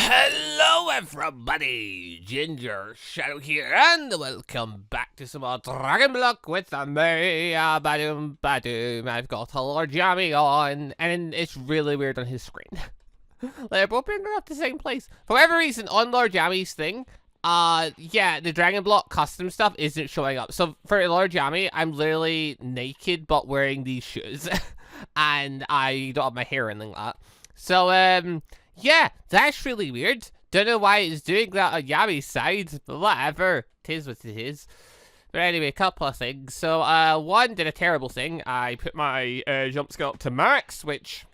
Hello everybody, Gingershadow here, and welcome back to some more Dragon Block with me, Badoom. I've got a Lord Jammy on, and it's really weird on his screen. Like, both being at the same place. For whatever reason, on Lord Jammy's thing, yeah, the Dragon Block custom stuff isn't showing up. So, for Lord Jammy, I'm literally naked, but wearing these shoes, and I don't have my hair or anything like that. So, yeah, that's really weird. Don't know why it's doing that on Yami's side, but whatever. Tis what it is. But anyway, a couple of things. So, one did a terrible thing. I put my jump skill up to max, which,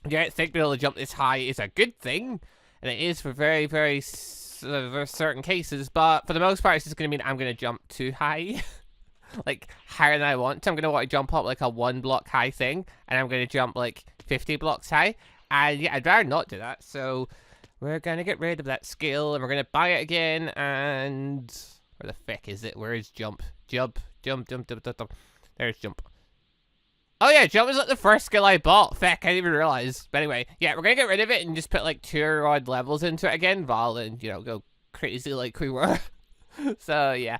yeah, I think being able to jump this high is a good thing. And it is for very, very certain cases. But for the most part, it's just going to mean I'm going to jump too high. Like, higher than I want to. I'm going to want to jump up like a 1 block high thing. And I'm going to jump like 50 blocks high. And yeah, I'd rather not do that, so we're gonna get rid of that skill, and we're gonna buy it again, and where the feck is it? Where is jump? Jump. There's jump. Oh yeah, jump is like the first skill I bought. Feck, I didn't even realize. But anyway, yeah, we're gonna get rid of it and just put like 2 odd levels into it again, rather than, you know, go crazy like we were. So yeah.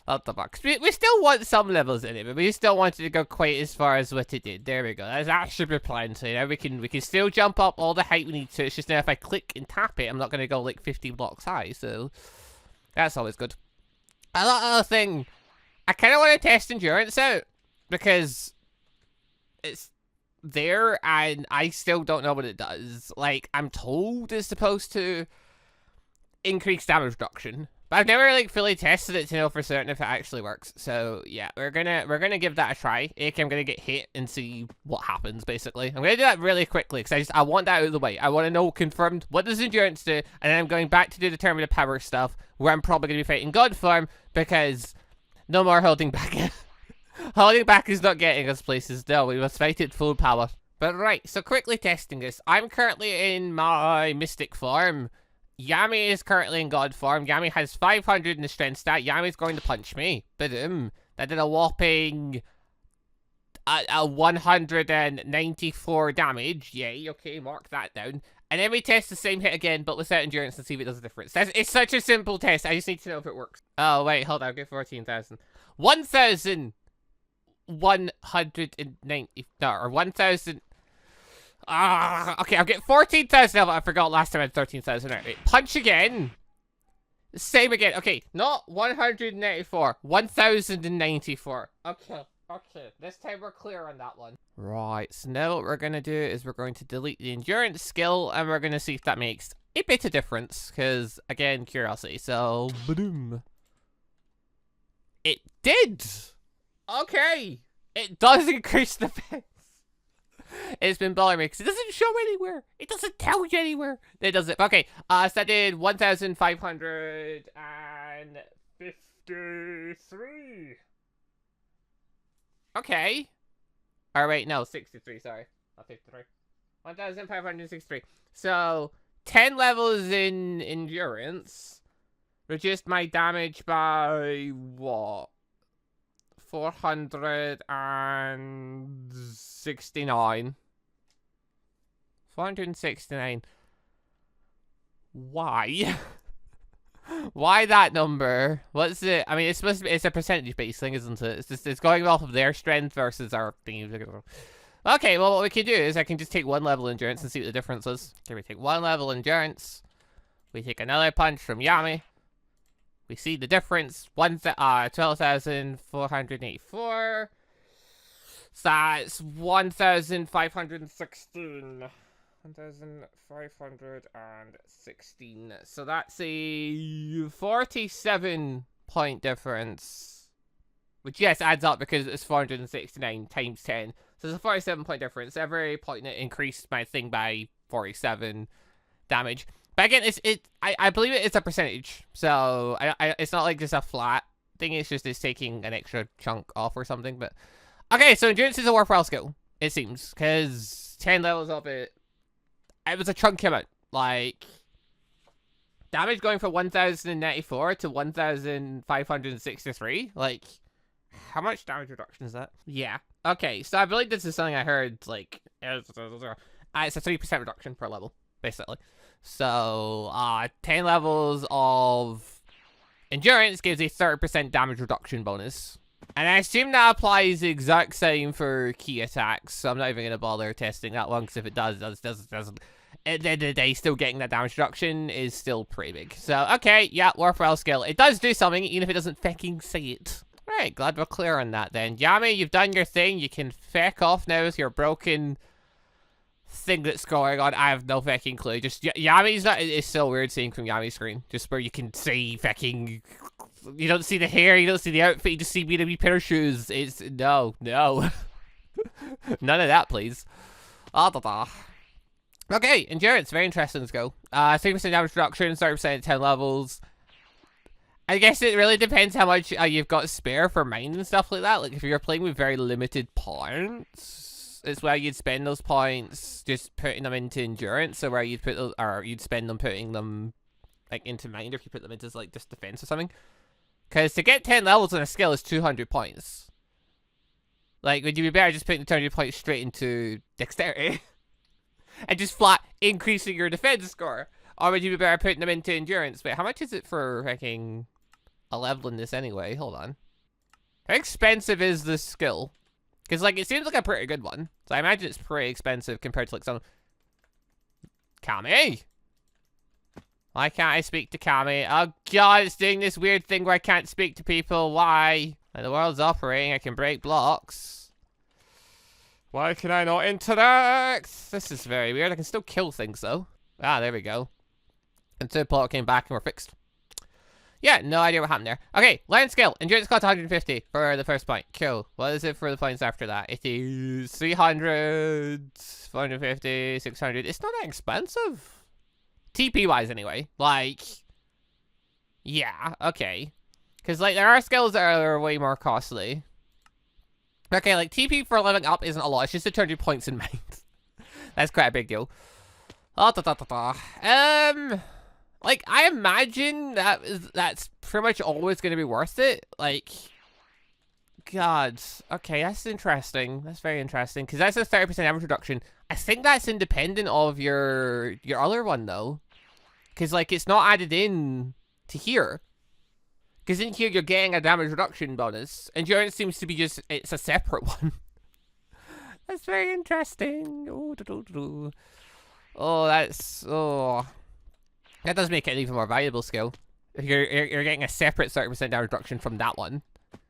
Out the box. We still want some levels in it, but we still wanted to go quite as far as what it did. There we go. That's actually the plan. So, you know, we can still jump up all the height we need to. It's just now if I click and tap it, I'm not going to go like 50 blocks high. So, that's always good. Another thing, I kind of want to test endurance out because it's there and I still don't know what it does. Like, I'm told it's supposed to increase damage reduction. But I've never like fully tested it to know for certain if it actually works. So yeah, we're gonna give that a try. I'm gonna get hit and see what happens. Basically, I'm gonna do that really quickly because I want that out of the way. I want to know confirmed what does endurance do, and then I'm going back to do the determined power stuff where I'm probably gonna be fighting God form because no more holding back. Holding back is not getting us places. No, we must fight it full power. But right, so quickly testing this. I'm currently in my mystic form. Yami is currently in God form. Yami has 500 in the strength stat. Yami's going to punch me. Boom. That did a whopping 194 damage. Yay, okay, mark that down. And then we test the same hit again, but without endurance and see if it does a difference. It's such a simple test. I just need to know if it works. Oh, wait, hold on. I'll get 14,000. 1,190. No, or 1,000. Okay, I'll get 14,000 of it. I forgot last time I had 13,000. Right, punch again. Same again. Okay, not 194. 1,094. Okay. This time we're clear on that one. Right, so now what we're going to do is we're going to delete the endurance skill, and we're going to see if that makes a bit of difference, because, again, curiosity. So, boom. It did! Okay! It does increase the defense. It's been bothering me because it doesn't show anywhere. It doesn't tell you anywhere. It doesn't. Okay, so that did 1,553. Okay. Or wait, no, 63, sorry. Not 53. 1,563. So, 10 levels in endurance. Reduced my damage by, what? 469. 469. Why? Why that number? What's it? I mean, it's supposed to be, it's a percentage-based thing, isn't it? It's going off of their strength versus our thingy. Okay, well, what we can do is I can just take 1 level endurance and see what the difference is. Okay, we take 1 level endurance. We take another punch from Yami. We see the difference, 12,484. So that's 1,516. 1,516. So that's a 47 point difference. Which, yes, adds up because it's 469 times 10. So it's a 47 point difference. Every point it increased my thing by 47 damage. But again, I believe it's a percentage, so it's not like just a flat thing. It's just taking an extra chunk off or something. But okay, so endurance is a worthwhile skill, it seems, because 10 levels up it was a chunky amount. Like damage going from 1,094 to 1,563. Like, how much damage reduction is that? Yeah. Okay, so I believe this is something I heard. Like, it's a 3% reduction per level. basically. So, 10 levels of endurance gives a 30% damage reduction bonus. And I assume that applies the exact same for key attacks, so I'm not even going to bother testing that one, because if it doesn't. At the end of the day, still getting that damage reduction is still pretty big. So, okay, yeah, worthwhile skill. It does do something, even if it doesn't fucking say it. Right, glad we're clear on that then. Yami, you've done your thing. You can feck off now with your broken thing that's going on. I have no fucking clue. Just, Yami's not, it's so weird seeing from Yami's screen. Just where you can see fucking... You don't see the hair, you don't see the outfit, you just see a wee pair of shoes. It's... No. None of that, please. Okay, endurance. Very interesting. Let's go. 3% damage reduction, 30% at 10 levels. I guess it really depends how much you've got spare for mine and stuff like that. Like, if you're playing with very limited points, it's where you'd spend those points just putting them into endurance. So where you'd put those, or you'd spend them putting them, like, into mine, or if you put them into, like, just defense or something. Because to get 10 levels on a skill is 200 points. Like, would you be better just putting the 200 points straight into dexterity? And just flat increasing your defense score? Or would you be better putting them into endurance? Wait, how much is it for fucking a level in this anyway? Hold on. How expensive is this skill? Because, like, it seems like a pretty good one. So I imagine it's pretty expensive compared to, like, some... Kami? Why can't I speak to Kami? Oh, God, it's doing this weird thing where I can't speak to people. Why? Like, the world's operating. I can break blocks. Why can I not interact? This is very weird. I can still kill things, though. Ah, there we go. Until the plot came back and we're fixed. Yeah, no idea what happened there. Okay, land skill. Endurance cost 150 for the first point. Cool. What is it for the points after that? It is 300, 450, 600. It's not that expensive. TP-wise, anyway. Like, yeah, okay. Because, like, there are skills that are way more costly. Okay, like, TP for leveling up isn't a lot. It's just a 200 points in mind. That's quite a big deal. Like, I imagine that's pretty much always going to be worth it. Like, God. Okay, that's interesting. That's very interesting. Because that's a 30% damage reduction. I think that's independent of your other one, though. Because, like, it's not added in to here. Because in here, you're getting a damage reduction bonus. Endurance seems to be just, it's a separate one. That's very interesting. Oh, that's, oh. That does make it an even more valuable skill. If you're getting a separate 30% damage reduction from that one.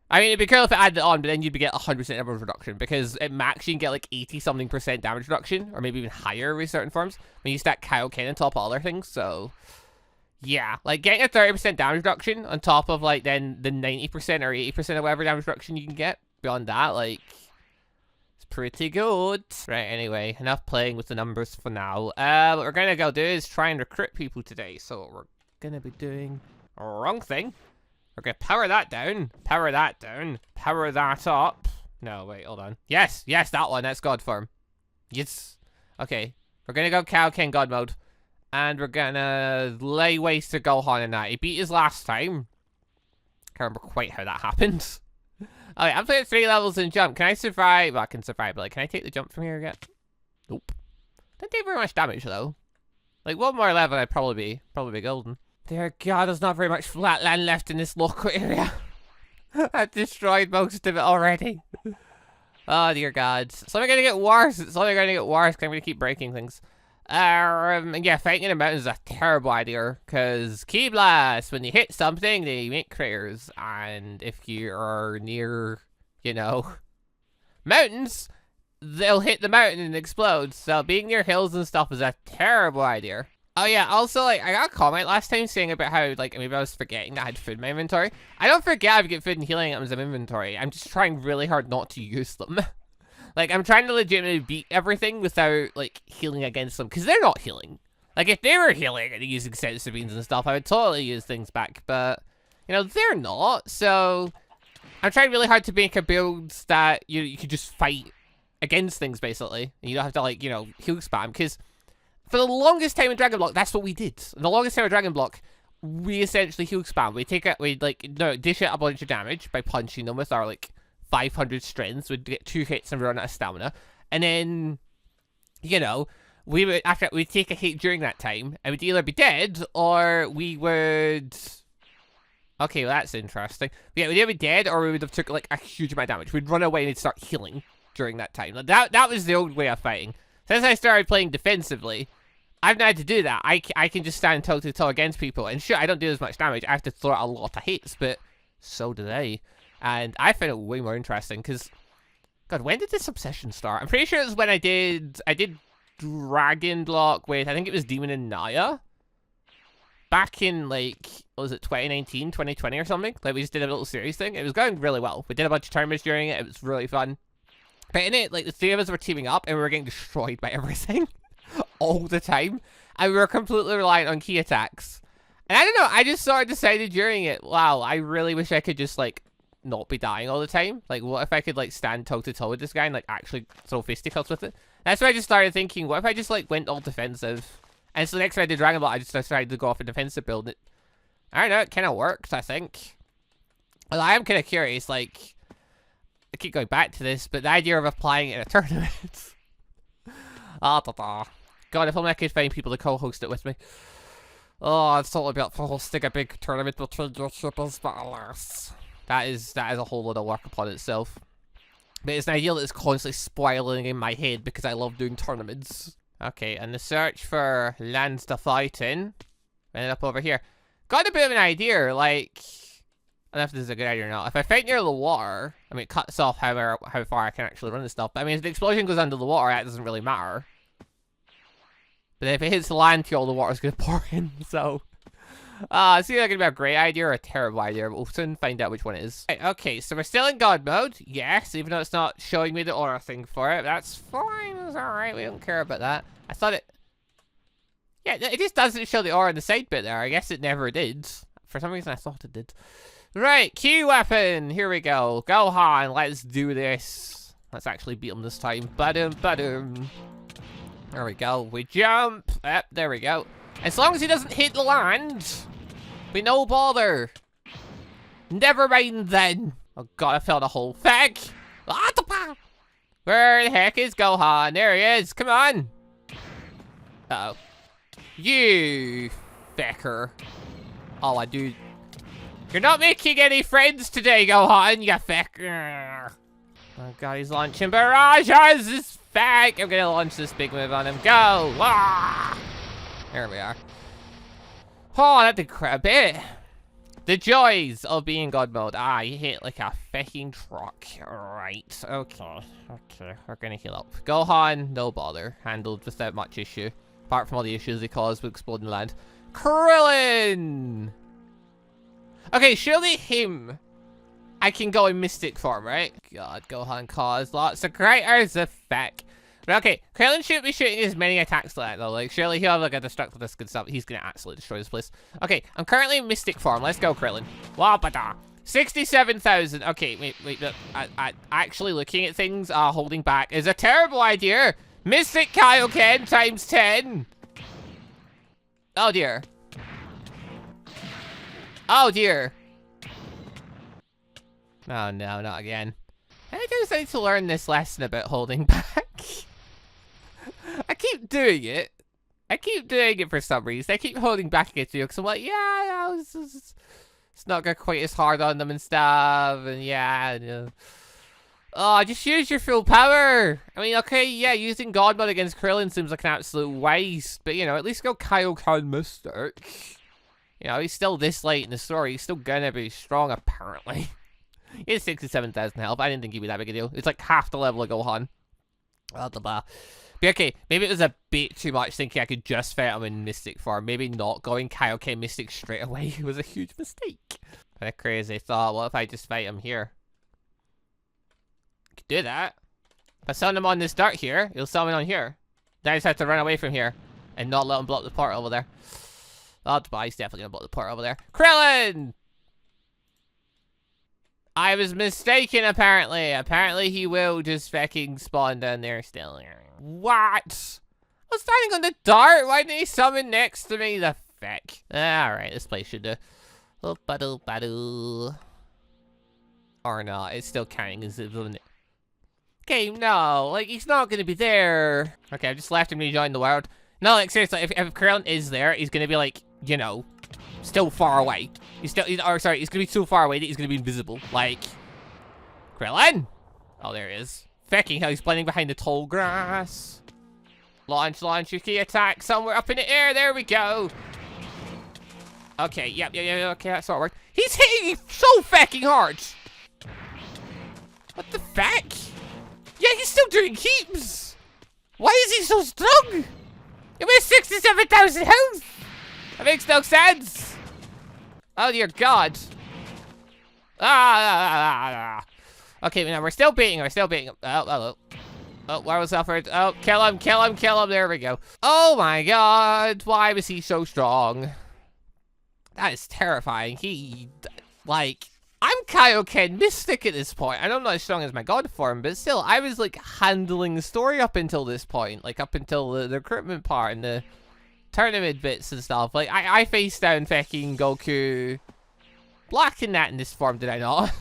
I mean, it'd be cool if it added it on, but then you'd get 100% damage reduction. Because at max, you can get like 80-something% damage reduction. Or maybe even higher with certain forms. When you stack Kaioken on top of other things, so... Yeah, like getting a 30% damage reduction on top of like then the 90% or 80% of whatever damage reduction you can get. Beyond that, like... It's pretty good. Right, anyway, enough playing with the numbers for now. What we're gonna go do is try and recruit people today. So we're gonna be doing... Wrong thing. We're gonna power that down. Power that down. Power that up. No, wait, hold on. Yes, that one. That's God form. Yes. Okay. We're gonna go Kaioken God mode. And we're gonna lay waste to Gohan in that. He beat his last time. Can't remember quite how that happened. Alright, I'm playing 3 levels in jump. Can I survive? Well, I can survive, but like, can I take the jump from here again? Nope. Don't take very much damage, though. Like, one more level, I'd probably be golden. Dear God, there's not very much flat land left in this local area. I've destroyed most of it already. Oh, dear God. It's only gonna get worse. It's only gonna get worse, because I'm gonna keep breaking things. Yeah, fighting in the mountains is a terrible idea, because Ki Blast, when you hit something, they make craters, and if you are near, you know, mountains, they'll hit the mountain and explode, so being near hills and stuff is a terrible idea. Oh yeah, also, like, I got a comment last time saying about how, like, maybe I was forgetting that I had food in my inventory. I don't forget I've got food and healing items in my inventory, I'm just trying really hard not to use them. Like, I'm trying to legitimately beat everything without, like, healing against them. Because they're not healing. Like, if they were healing and using senzu beans and stuff, I would totally use things back. But, you know, they're not. So, I'm trying really hard to make a build that you could just fight against things, basically. And you don't have to, like, you know, heal spam. Because for the longest time in Dragon Block, that's what we did. The longest time in Dragon Block, we essentially heal spam. We'd, like, dish out a bunch of damage by punching them with our, like... 500 strengths, would get 2 hits and run out of stamina. And then, you know, we would we'd take a hit during that time, and we'd either be dead or we would. Okay, well, that's interesting. But yeah, we'd either be dead or we would have took like a huge amount of damage. We'd run away and it'd start healing during that time. Like, that was the old way of fighting. Since I started playing defensively, I've not had to do that. I can just stand toe to toe against people, and sure, I don't do as much damage. I have to throw out a lot of hits, but so do they. And I found it way more interesting because, God, when did this obsession start? I'm pretty sure it was when I did Dragon Block with, I think it was Demon and Naya. Back in, like, what was it, 2019, 2020 or something? Like, we just did a little series thing. It was going really well. We did a bunch of tournaments during it. It was really fun. But in it, like, the three of us were teaming up and we were getting destroyed by everything all the time. And we were completely reliant on key attacks. And I don't know, I just sort of decided during it, wow, I really wish I could just, like, not be dying all the time. Like, what if I could, like, stand toe-to-toe with this guy and, like, actually throw fisticuffs with it? That's why I just started thinking, what if I just, like, went all defensive? And so next time I did Dragon Ball, I just decided to go off a defensive build. I don't know, it kind of worked, I think. Well, I am kind of curious, like, I keep going back to this, but the idea of applying it in a tournament. God, if only I could find people to co-host it with me. Oh, it's totally about hosting a big tournament between YouTubers, but alas. That is a whole lot of work upon itself. But it's an idea that is constantly spoiling in my head because I love doing tournaments. Okay, and the search for lands to fight in. Ended up over here. Got a bit of an idea, like, I don't know if this is a good idea or not. If I fight near the water, I mean, it cuts off how far I can actually run this stuff. But I mean, if the explosion goes under the water, that doesn't really matter. But if it hits the land here, all the water's going to pour in, so. It's either going to be a great idea or a terrible idea. We'll soon find out which one it is. Right, okay, so we're still in God mode. Yes, even though it's not showing me the aura thing for it. That's fine. It's alright. We don't care about that. I thought it... Yeah, it just doesn't show the aura on the side bit there. I guess it never did. For some reason, I thought it did. Right, Q weapon. Here we go. Gohan, let's do this. Let's actually beat him this time. Ba-dum, ba-dum. There we go. We jump. Yep, there we go. As long as he doesn't hit the land, be no bother. Never mind then. Oh god, I fell in a hole. Feck! Where the heck is Gohan? There he is. Come on. Uh-oh. You fecker. Oh, I do. You're not making any friends today, Gohan, you fecker. Oh god, he's launching barrages. This feck. I'm gonna launch this big move on him. Go! Ah! There we are. Oh, that did quite a bit. The joys of being God mode. Ah, you hit like a fucking truck. Alright, okay. Okay, we're gonna heal up. Gohan, no bother. Handled without much issue. Apart from all the issues they caused with exploding land. Krillin! Okay, surely him I can go in mystic form, right? God, Gohan caused lots of craters of feck. But okay, Krillin shouldn't be shooting as many attacks like that though. Like, surely he'll have like a destructive disc and stuff. He's gonna absolutely destroy this place. Okay, I'm currently in mystic form. Let's go, Krillin. Wabada. 67,000. Okay, wait. Actually looking at things, holding back is a terrible idea. Mystic Kaioken times 10. Oh dear. Oh dear. Oh no, not again. I just need to learn this lesson about holding back. I keep doing it. I keep doing it for some reason. I keep holding back against you because I'm like, yeah, no, it's not going quite as hard on them and stuff. And yeah. Oh, just use your full power. I mean, okay, yeah, using God mode against Krillin seems like an absolute waste. But, you know, at least go Kaioken Mystic. You know, he's still this late in the story. He's still gonna be strong, apparently. He has 67,000 health. I didn't think he'd be that big a deal. It's like half the level of Gohan. But okay, maybe it was a bit too much thinking I could just fight him in Mystic form. Maybe not going Kaioken Mystic straight away was a huge mistake. Kind of crazy thought. What if I just fight him here? I could do that. If I summon him on this dart here, he'll summon on here. Then I just have to run away from here and not let him block the portal over there. Oh, he's definitely gonna block the portal over there. Krillin! I was mistaken, apparently. Apparently, he will just fucking spawn down there still. What? I was standing on the dart. Why didn't he summon next to me? The feck. Alright, this place should do. Oh, badu. Or not. It's still counting as if it. game, no. Like, he's not gonna be there. Okay, I've just left him rejoin the world. No, like, seriously, if Krillin is there, he's gonna be, like, you know, still far away. He's gonna be so far away that he's gonna be invisible. Like, Krillin! Oh, there he is. Fecking how he's blending behind the tall grass. Launch your key attack somewhere up in the air. There we go. Okay, yep, okay, that's all worked. He's hitting so fucking hard. What the fuck? Yeah, he's still doing heaps. Why is he so strong? He has 67,000 health. That makes no sense. Oh dear God. Okay, now we're still beating him. Oh, hello. Oh, where was Alfred? Oh, kill him. There we go. Oh my God. Why was he so strong? That is terrifying. Like, I'm Kaioken Mystic at this point. I know I'm not as strong as my god form, but still, I was, like, handling the story up until this point. Like, up until the recruitment part and the tournament bits and stuff. Like, I faced down fucking Goku Black in that in this form, did I not?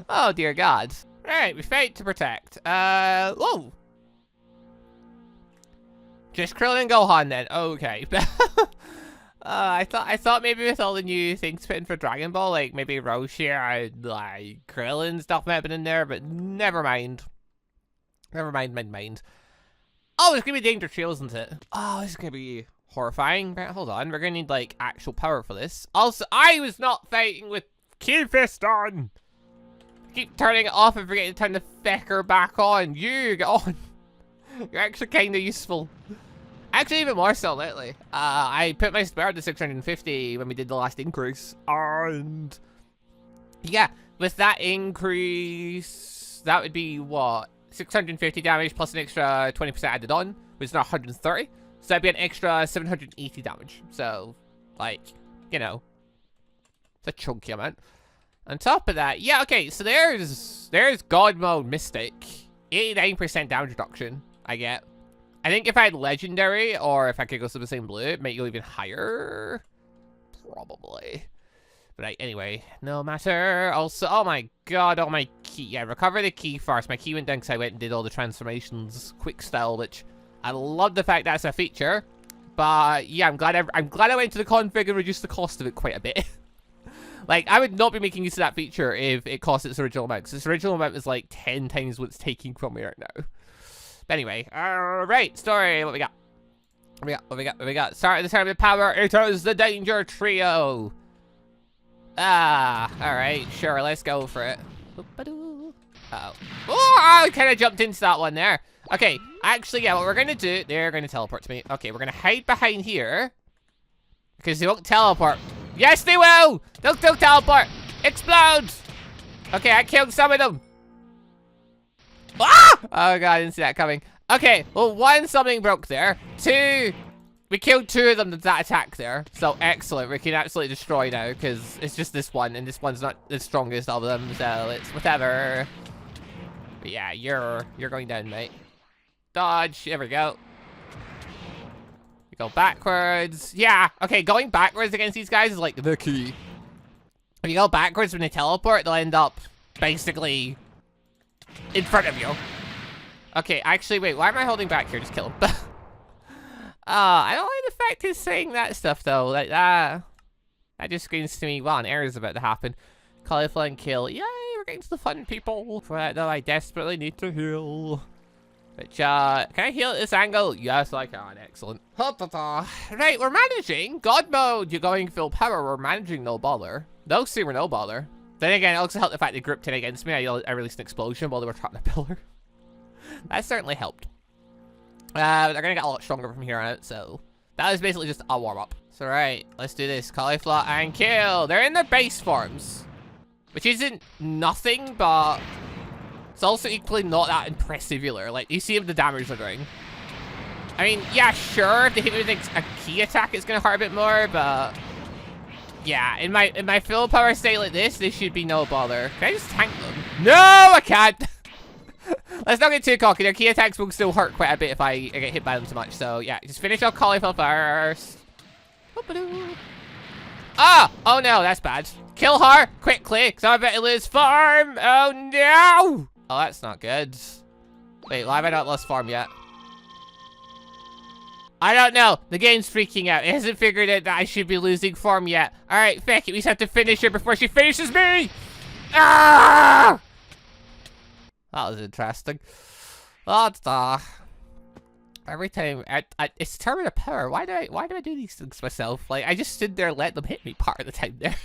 Oh, dear God. Right, we fight to protect. Whoa. Just Krillin and Gohan then. Okay. I thought maybe with all the new things put in for Dragon Ball, like maybe Roshi or like Krillin stuff might have been in there, but never mind. Never mind. Oh, it's gonna be Danger Trail, isn't it? Oh, this is gonna be horrifying. Right, hold on, we're gonna need like actual power for this. Also, I was not fighting with Key Fist on. Keep turning it off and forgetting to turn the fecker back on. You get on. You're actually kind of useful. Actually, even more so lately. I put my spare to 650 when we did the last increase. And yeah, with that increase, that would be what? 650 damage plus an extra 20% added on, which is now 130. So that'd be an extra 780 damage. So, like, you know, it's a chunky amount. On top of that, yeah, okay, so there's God Mode Mystic. 89% damage reduction I get. I think if I had Legendary, or if I could go to the same blue, it might go even higher. Probably. But anyway, no matter. Also, oh my God, all my key. Yeah, recover the key first. My key went down because I went and did all the transformations quick style, which I love the fact that's a feature. But yeah, I'm glad I went to the config and reduced the cost of it quite a bit. Like, I would not be making use of that feature if it cost its original amount, because its original amount is like 10 times what it's taking from me right now. But anyway, right, story, what we got? What we got? Start the tournament power, it is the Danger Trio. Alright, sure, let's go for it. Uh-oh. Oh, I kind of jumped into that one there. Okay, actually, yeah, what we're going to do, they're going to teleport to me. Okay, we're going to hide behind here, because they won't teleport. Yes, they will! Don't teleport! Explode! Okay, I killed some of them. Ah! Oh God, I didn't see that coming. Okay, well, one, something broke there. Two, we killed two of them with that attack there. So excellent, we can absolutely destroy now because it's just this one, and this one's not the strongest of them, so it's whatever. But yeah, you're going down, mate. Dodge, here we go. We go backwards. Yeah, okay, going backwards against these guys is like the key. If you go backwards when they teleport, they'll end up basically in front of you. Okay, actually, wait, why am I holding back here? Just kill him. I don't like the fact he's saying that stuff, though. Like, that just screams to me, well, an error is about to happen. Caulifla and kill. Yay, we're getting to the fun, people. For that, though, I desperately need to heal. Which, can I heal at this angle? Yes, I can. Excellent. Right, we're managing. God mode, you're going full power. We're managing no bother. Those two were no bother. Then again, it also helped the fact they grouped in against me. I released an explosion while they were trapped in a pillar. That certainly helped. They're gonna get a lot stronger from here on out, so that was basically just a warm-up. So right, let's do this. Caulifla and kill. They're in their base forms, which isn't nothing, but it's also equally not that impressive either. Like, you see the damage they're doing. I mean, yeah, sure, if they hit me with a key attack, it's gonna hurt a bit more, but yeah, in my full power state like this, they should be no bother. Can I just tank them? No, I can't. Let's not get too cocky. Their key attacks will still hurt quite a bit if I get hit by them too much. So yeah, just finish off Caulifla first. Ah! Oh no, that's bad. Kill her quickly, because I'm about to lose farm. Oh no! Oh, that's not good. Wait, why have I not lost form yet? I don't know. The game's freaking out. It hasn't figured out that I should be losing form yet. Alright, feck it. We just have to finish her before she finishes me! Ah! That was interesting. Every time, it's determined a power. Why do I do these things myself? Like, I just stood there and let them hit me part of the time there.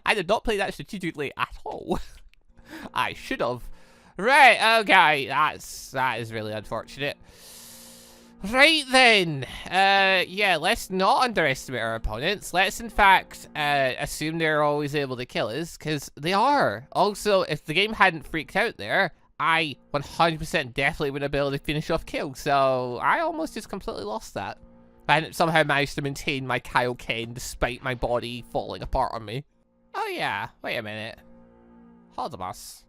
I did not play that strategically at all. I should have. Right, okay, that is really unfortunate. Right then, yeah, let's not underestimate our opponents. Let's in fact assume they're always able to kill us, because they are. Also, if the game hadn't freaked out there, I 100% definitely wouldn't be able to finish off kills, so I almost just completely lost that. I hadn't somehow managed to maintain my Kaioken despite my body falling apart on me. Oh yeah, wait a minute. Hold the boss.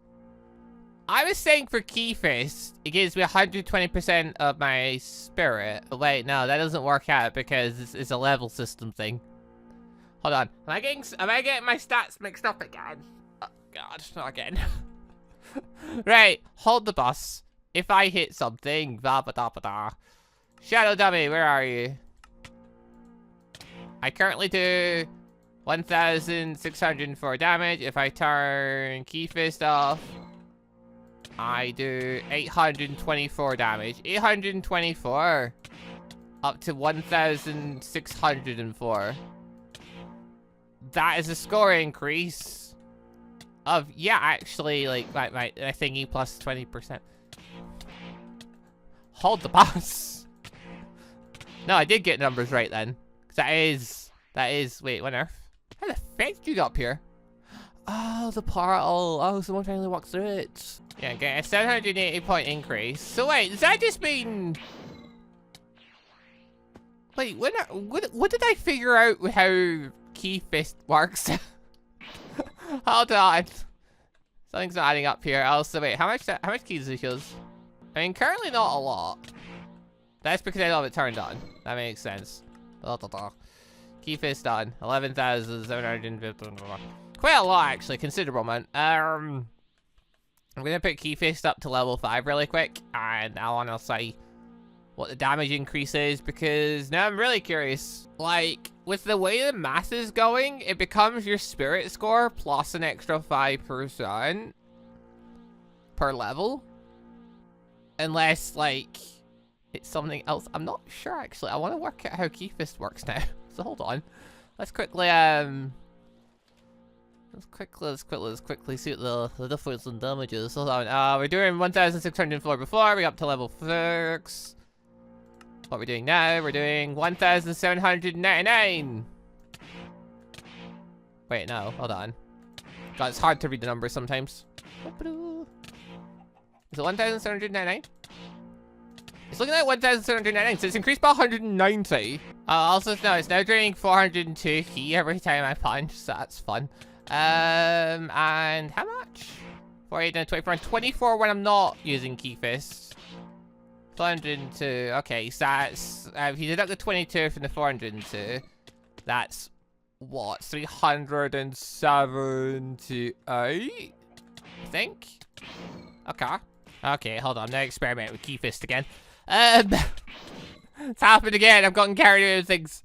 I was saying for Key Fist, it gives me 120% of my spirit. But wait, no, that doesn't work out because it's a level system thing. Hold on. Am I getting my stats mixed up again? Oh god, not again. Right, hold the boss. If I hit something, blah blah blah blah. Shadow Dummy, where are you? I currently do 1,604 damage. If I turn Key Fist off, I do 824 damage. 824 up to 1,604. That is a score increase of, yeah, actually, like, my thingy plus 20%. Hold the boss. No, I did get numbers right then. That is, wait, what on earth? How the fuck did you get up here? Oh, the portal. Oh, someone finally walked through it. Yeah, get a 780 point increase. So wait, does that just mean... Wait, what did I figure out with how Key Fist works? Hold on. Something's not adding up here. Also, wait, how much keys does it use? I mean, currently not a lot. That's because I don't have it turned on. That makes sense. Key Fist on. 11,750. Quite a lot, actually. Considerable amount. I'm gonna put Key Fist up to level 5 really quick, and now I'll say what the damage increase is, because now I'm really curious. Like, with the way the math is going, it becomes your spirit score plus an extra 5% per level. Unless, like, it's something else. I'm not sure, actually. I want to work out how Key Fist works now. So hold on. Let's quickly, Let's quickly see what the difference in damages. Hold on. We're doing 1,604 before. We got up to level 6. What we're doing now, we're doing 1,799. Wait, no. Hold on. God, it's hard to read the numbers sometimes. Is it 1,799? It's looking like 1,799, so it's increased by 190. Also, no, it's now draining 402 ki every time I punch, so that's fun. And how much? 424 and 24 when I'm not using Key Fist. 402. Okay, so that's if you deduct the 22 from the 402, that's what, 378, I think. Okay, hold on. Now experiment with Key Fist again. It's happened again. I've gotten carried away with things.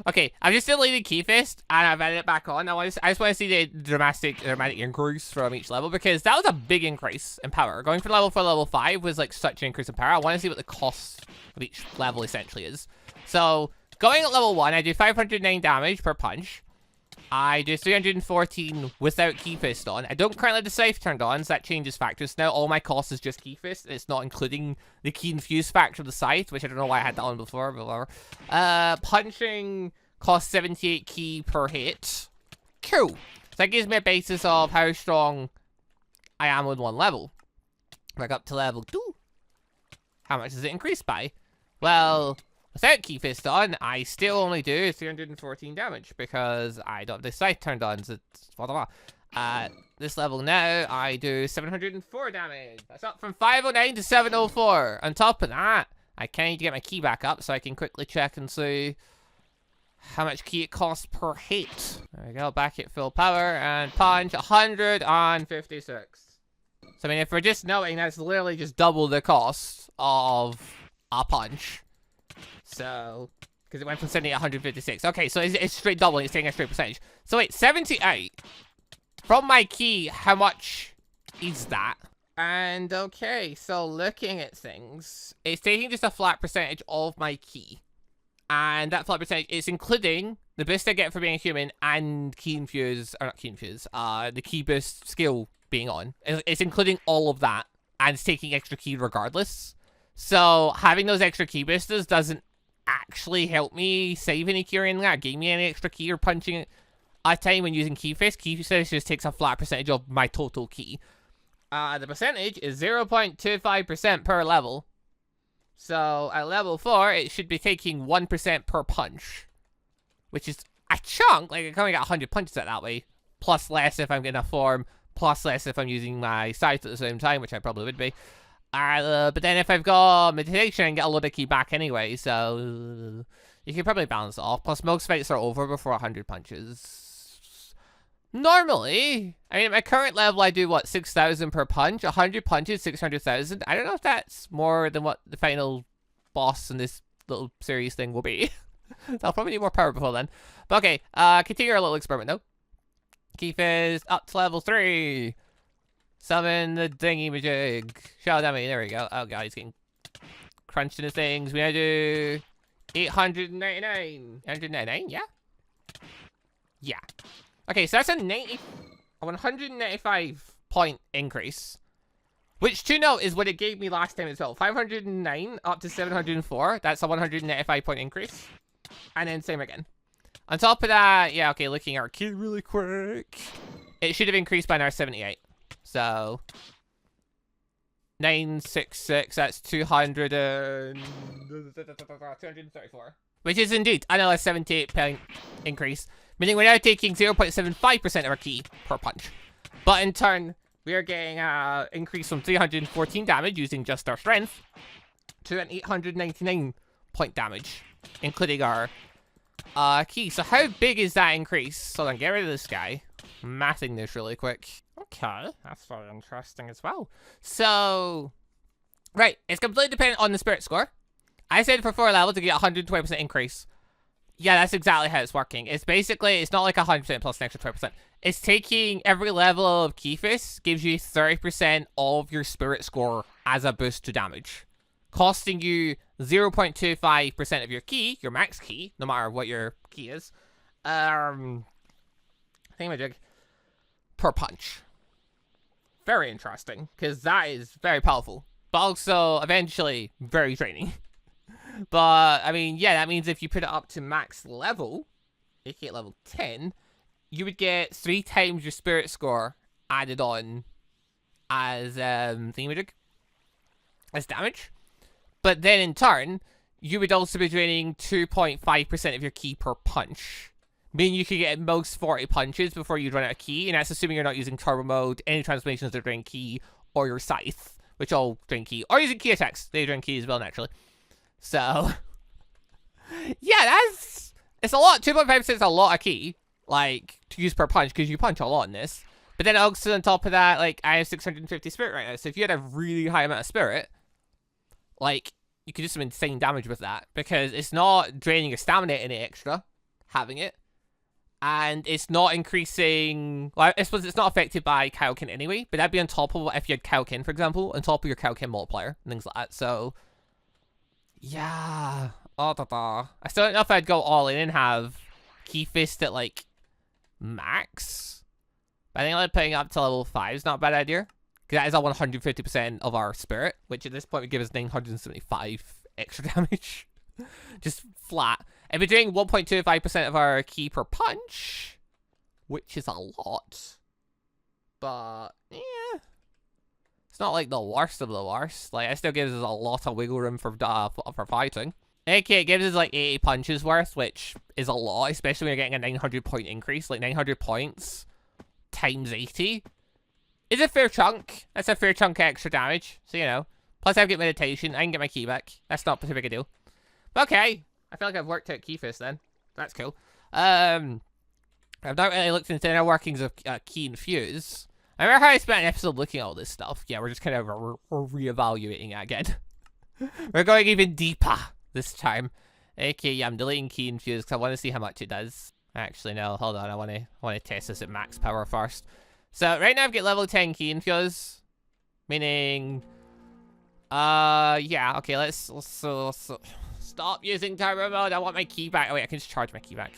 Okay, I'm just deleting Key Fist, and I've added it back on. I just want to see the dramatic increase from each level, because that was a big increase in power. Going from level 4 to level 5 was like such an increase in power. I want to see what the cost of each level essentially is. So, going at level 1, I do 509 damage per punch. I do 314 without Key Fist on. I don't currently have the Scythe turned on, so that changes factors. Now all my cost is just Key Fist. It's not including the key infused factor of the Scythe, which I don't know why I had that on before, but whatever. Punching costs 78 ki per hit. Cool. So that gives me a basis of how strong I am with one level. Back up to level 2. How much does it increase by? Well, without Key Fist on, I still only do 314 damage because I don't have the Scythe turned on. So it's blah, blah, blah. This level now, I do 704 damage. That's up from 509 to 704. On top of that, I kind of need to get my key back up so I can quickly check and see how much key it costs per hit. There we go, back at full power and punch 156. So, I mean, if we're just noting, that's literally just double the cost of a punch. So, because it went from 70 to 156. Okay, so it's straight doubling. It's taking a straight percentage. So, wait, 78. From my key, how much is that? And, okay, so looking at things, it's taking just a flat percentage of my key. And that flat percentage is including the boost I get for being a human and key infuse, or not key infuse, the key boost skill being on. It's including all of that, and it's taking extra key regardless. So having those extra key boosters doesn't actually help me save any key or anything like that, gain me any extra key or punching a time when using key fist. Key fist just takes a flat percentage of my total key. The percentage is 0.25% per level. So, at level 4, it should be taking 1% per punch. Which is a chunk. Like, I can only get 100 punches at that way. Plus less if I'm getting a form. Plus less if I'm using my sight at the same time, which I probably would be. But then if I've got meditation, I can get a load of key back anyway. So, you can probably balance it off. Plus, most fights are over before 100 punches. Normally, I mean, at my current level, I do, what, 6,000 per punch? 100 punches, 600,000. I don't know if that's more than what the final boss in this little series thing will be. So I'll probably need more power before then. But okay, continue our little experiment, though. Key fizz up to level 3. Summon the dingy-majig. Shout at me, there we go. Oh god, he's getting crunched into things. We now do 899. 899, yeah? Yeah. Okay, so that's a 195 point increase. Which, to note, is what it gave me last time as well. 509 up to 704. That's a 195 point increase. And then same again. On top of that, yeah, okay, looking at our key really quick. It should have increased by another 78. So, 966, that's 234. Which is indeed another 78 point increase. Meaning we're now taking 0.75% of our key per punch. But in turn, we are getting an increase from 314 damage using just our strength to an 899 point damage, including our key. So how big is that increase? So then get rid of this guy. Mathing this really quick. Okay, that's very interesting as well. So, right, it's completely dependent on the spirit score. I said for 4 levels to get 120% increase. Yeah, that's exactly how it's working. It's basically, it's not like 100% plus an extra 20%. It's taking every level of key fist, gives you 30% of your spirit score as a boost to damage. Costing you 0.25% of your key, your max key, no matter what your key is. Thingamajig, per punch. Very interesting, because that is very powerful. But also, eventually, very draining. But, I mean, yeah, that means if you put it up to max level, aka level 10, you would get 3 times your spirit score added on as, thingamajig, as damage. But then, in turn, you would also be draining 2.5% of your key per punch. Meaning you could get at most 40 punches before you run out of key, and that's assuming you're not using turbo mode, any transformations that drain key, or your scythe, which all drain key, or using key attacks, they drain key as well, naturally. So, yeah, it's a lot. 2.5% is a lot of key, like, to use per punch, because you punch a lot in this. But then also on top of that, like, I have 650 spirit right now, so if you had a really high amount of spirit, like, you could do some insane damage with that, because it's not draining your stamina any extra, having it. And it's not increasing, well, I suppose it's not affected by Kaioken anyway, but that'd be on top of if you had Kaioken, for example, on top of your Kaioken multiplier, and things like that, so... Yeah. I still don't know if I'd go all in and have Key Fist at, like, max. But I think like putting it up to level 5 is not a bad idea. Because that is a 150% of our spirit, which at this point would give us 975 extra damage. Just flat. And we're doing 1.25% of our key per punch, which is a lot. But, yeah. It's not like the worst of the worst. Like, it still gives us a lot of wiggle room for fighting. Okay, it gives us like 80 punches worth, which is a lot, especially when you're getting a 900 point increase. Like 900 points times 80 is a fair chunk. That's a fair chunk of extra damage. So, you know. Plus, I get meditation. I can get my key back. That's not too big a deal. But okay. I feel like I've worked out Key Fist then. That's cool. I've not really looked into the inner workings of Key Infuse. I remember how I spent an episode looking at all this stuff. Yeah, we're just kind of reevaluating it again. We're going even deeper this time. Okay, yeah, I'm deleting key infused because I want to see how much it does. Actually, no, hold on. I want to test this at max power first. So right now I've got level 10 key infuse, meaning, yeah, okay, let's stop using turbo mode. I want my key back. Oh wait, I can just charge my key back.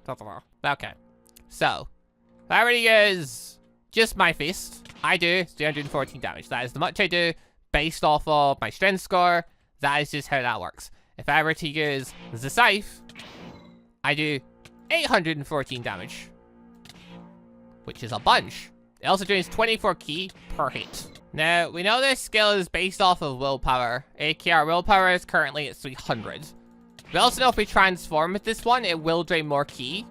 Okay, so if I were to use just my fist, I do 314 damage. That is the much I do based off of my strength score. That is just how that works. If I were to use the scythe, I do 814 damage, which is a bunch. It also drains 24 ki per hit. Now, we know this skill is based off of willpower. aka our willpower is currently at 300. We also know if we transform with this one, it will drain more ki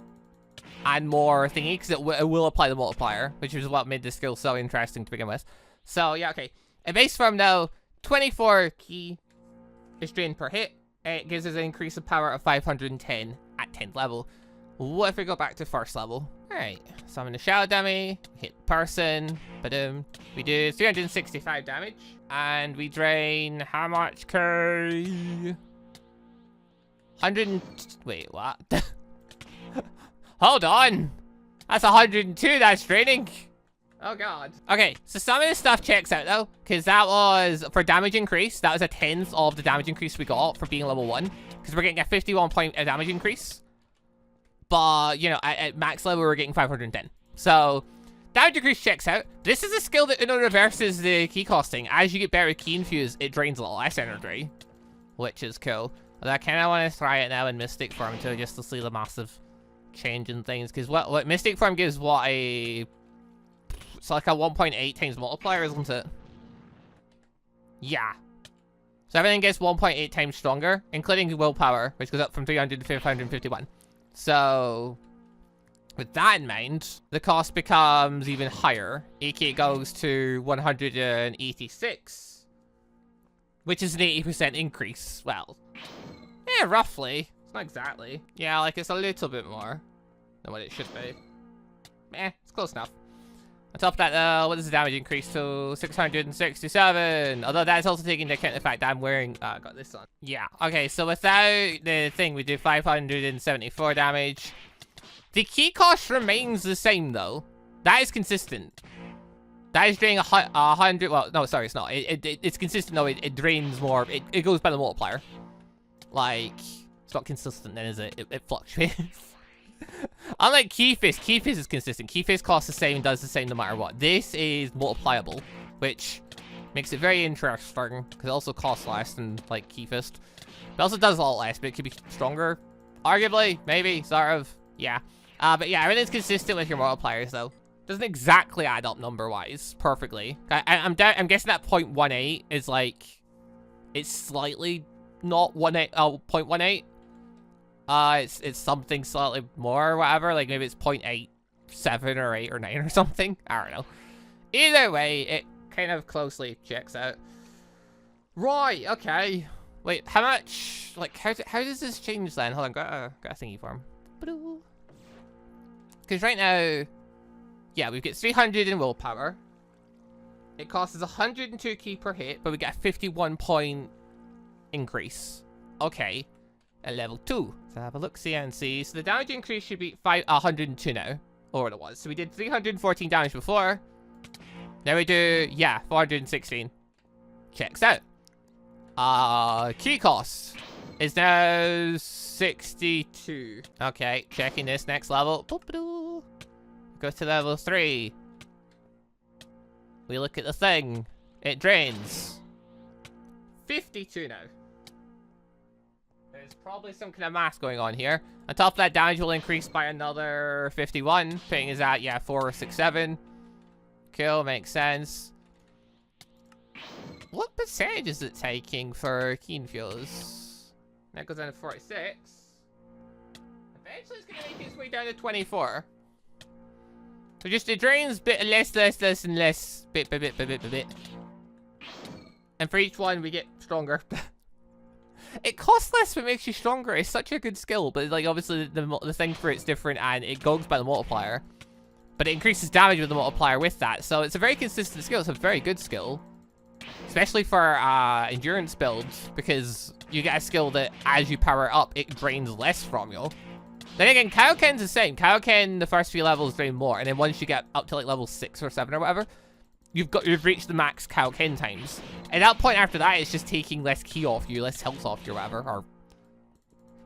and more thingy, because it will apply the multiplier, which is what made this skill so interesting to begin with. So, yeah, okay. In base form now, 24 ki is drained per hit. It gives us an increase of power of 510 at 10th level. What if we go back to first level? Alright, summon the shadow dummy, hit person, ba-doom. We do 365 damage, and we drain how much K? 100 wait, what? Hold on! That's 102 that's draining! Oh god. Okay, so some of this stuff checks out though, because that was, for damage increase, that was a 10th of the damage increase we got for being level 1. Because we're getting a 51 point damage increase. But, you know, at max level, we're getting 510. So, damage increase checks out. This is a skill that Uno reverses the key costing. As you get better with key infuse, it drains a lot less energy, which is cool. But I kind of want to try it now in Mystic form too, just to see the massive change in things. Because what Mystic form gives what a... It's like a 1.8 times multiplier, isn't it? Yeah. So everything gets 1.8 times stronger, including willpower, which goes up from 300 to 551. So, with that in mind, the cost becomes even higher. aka it goes to 186, which is an 80% increase. Well, yeah, roughly. It's not exactly. Yeah, like it's a little bit more than what it should be. It's close enough. On top of that, what is the damage increase to 667? Although that's also taking into account the fact that I'm wearing, got this on. Yeah, okay, so without the thing, we do 574 damage. The key cost remains the same, though. That is consistent. That is draining 100, well, no, sorry, it's not. It's consistent, though, it drains more, it goes by the multiplier. Like, it's not consistent then, is it? It fluctuates. Unlike Key Fist is consistent. Key Fist costs the same and does the same no matter what. This is multipliable, which makes it very interesting, because it also costs less than, like, Key Fist. It also does a lot less, but it could be stronger. Arguably, maybe, sort of, yeah. But yeah, everything's consistent with your multipliers, though. Doesn't exactly add up number-wise perfectly. I'm guessing that 0.18 is, like, it's slightly not 0.18. It's something slightly more or whatever, like maybe it's 0.87 or 8 or 9 or something. I don't know. Either way, it kind of closely checks out. Right, okay. Wait, how much, like, how does this change then? Hold on, got a thingy for him. Because right now, yeah, we've got 300 in willpower. It costs us 102 ki per hit, but we get a 51 point increase. Okay. At level 2. So have a look, see and see. So the damage increase should be 102 now. Or what it was. So we did 314 damage before. Now we do, yeah, 416. Checks out. Key cost is now 62. Okay, checking this next level. Go to level 3. We look at the thing. It drains 52 now. There's probably some kind of math going on here. On top of that, damage will increase by another 51. Putting is at, yeah, 467. Cool, makes sense. What percentage is it taking for key infuse? That goes down to 46. Eventually it's going to make its way down to 24. So just it drains bit less, and less. Bit. And for each one, we get stronger. It costs less, but it makes you stronger. It's such a good skill, but like obviously the thing for it's different, and it goes by the multiplier. but it increases damage with the multiplier with that. So it's a very consistent skill. It's a very good skill, especially for endurance builds, because you get a skill that as you power up, it drains less from you. Then again, Kaioken's the same. Kaioken, the first few levels drain more, and then once you get up to like level 6 or 7 or whatever, you've reached the max Kaioken times. At that point after that, it's just taking less ki off you, less health off you or whatever. Or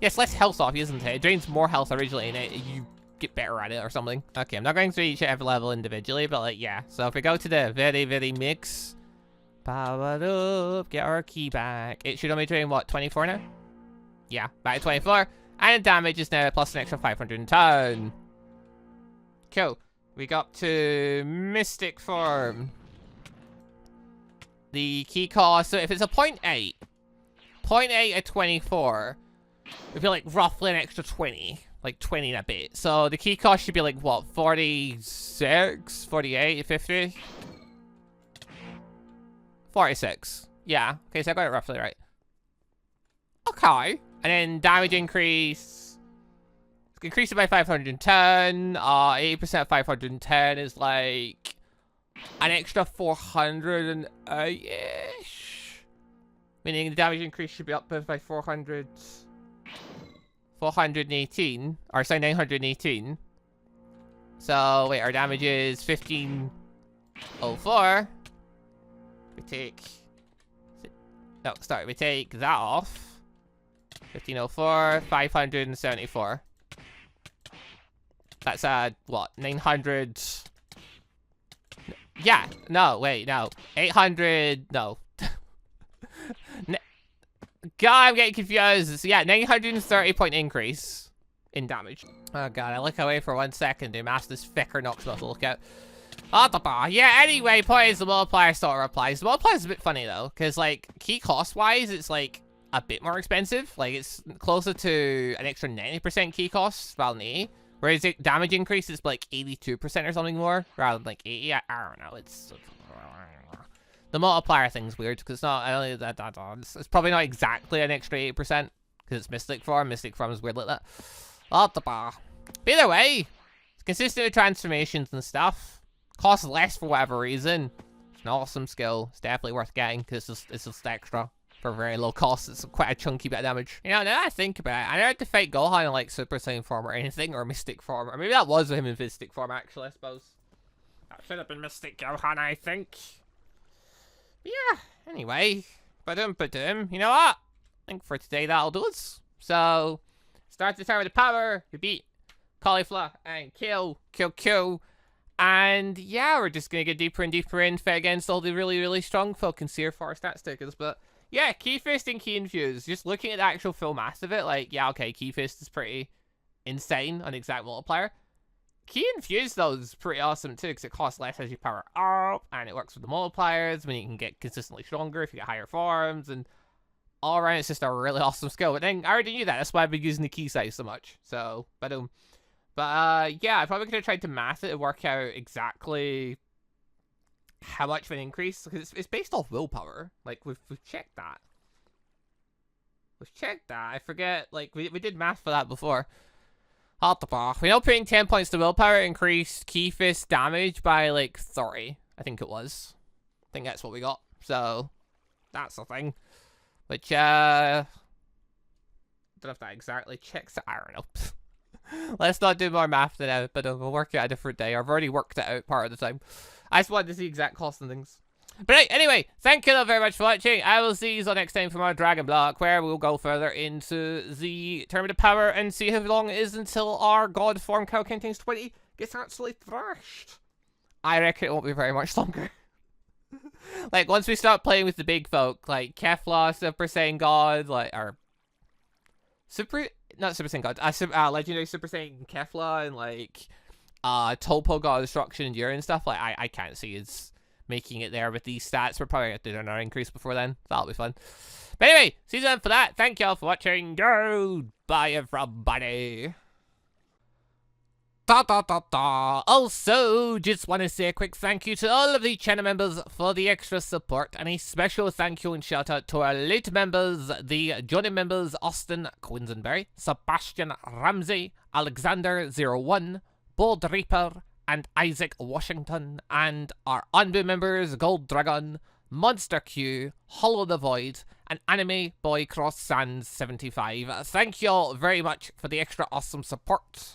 yes, less health off you, isn't it? It drains more health originally, and you get better at it or something. Okay, I'm not going through each every level individually, but like, yeah. So if we go to the very, very mix, power up, get our ki back. It should only drain, what, 24 now? Yeah, back to 24. And damage is now plus an extra 510. Cool. We got to Mystic Form. The key cost, so if it's a 0.8 at 24, it'd be like roughly an extra 20. Like 20 and a bit. So the key cost should be like, what, 46, 48, 50? 46. Yeah. Okay, so I got it roughly right. Okay. And then damage increase. Increase it by 510. 80% of 510 is like an extra 400-ish. Meaning the damage increase should be up by 418, or sorry, 918. So wait, our damage is 1504. We take, no, sorry, we take that off. 1504, 574. That's what, 900? Yeah, no, wait, no, 800, no. God, I'm getting confused. So yeah, 930 point increase in damage. Oh god, I look away for 1 second to mask this thicker Nox to look out. Yeah, anyway, point is the multiplier sort of applies. The multiplier is a bit funny though, because like, key cost wise, it's like a bit more expensive. Like, it's closer to an extra 90% key cost rather than 80. Whereas the damage increase is like 82% or something more, rather than like 80. I don't know, it's... The multiplier thing's weird, because it's not, I don't know, it's probably not exactly an extra 8%, because it's Mystic Form. Mystic Form is weird like that. But either way, it's consistent with transformations and stuff. Costs less for whatever reason. It's an awesome skill. It's definitely worth getting, because it's just extra. For very low cost, it's quite a chunky bit of damage. You know, now that I think about it, I never had to fight Gohan in like Super Saiyan form or anything, or Mystic Form. Or maybe that was him in Mystic Form, actually, I suppose. That should have been Mystic Gohan, I think. Yeah, anyway, ba-dum. You know what? I think for today that'll do us. So, start the Tower of the Power, we beat Caulifla and kill. And yeah, we're just gonna get deeper and deeper in, fight against all the really, really strong folk and see our 4 stat stickers. But yeah, Key Fist and Key Infused, just looking at the actual full mass of it, like, yeah, okay, Key Fist is pretty insane on exact multiplier. Key Infused, though, is pretty awesome, too, because it costs less as you power up, and it works with the multipliers, when you can get consistently stronger if you get higher forms, and all around, it's just a really awesome skill. But then, I already knew that, that's why I've been using the key size so much, so, But yeah, I probably could have tried to math it and work out exactly how much of an increase, because it's based off willpower. Like, we've checked that. I forget, like, we did math for that before. We know putting 10 points to willpower increased Key Fist damage by, like, 30. I think it was. I think that's what we got. So, that's the thing. Which, don't know if that exactly checks it. I don't know. Let's not do more math than out, but we'll work it out a different day. I've already worked it out part of the time. I just wanted to see exact cost and things. But anyway, thank you all very much for watching. I will see you all next time from our Dragon Block, where we'll go further into the Tournament of Power and see how long it is until our God form Kaioken times 20 gets actually thrashed. I reckon it won't be very much longer. Like, once we start playing with the big folk, like Kefla, Super Saiyan God, like, or not Super Saiyan God, Legendary Super Saiyan Kefla, and like, Topo God Destruction and Endurance stuff, like, I can't see it's making it there with these stats. We're probably going to do another increase before then. That'll be fun. But anyway, see you then for that. Thank you all for watching. Goodbye, everybody. Also, just want to say a quick thank you to all of the channel members for the extra support, and a special thank you and shout out to our late members, the joining members Austin Quinsonberry, Sebastian Ramsey, Alexander01, Bold Reaper, and Isaac Washington, and our ANBU members GoldDragon, MonsterQ, Hollow the Void, and Anime Boy Cross Sands 75. Thank you all very much for the extra awesome support.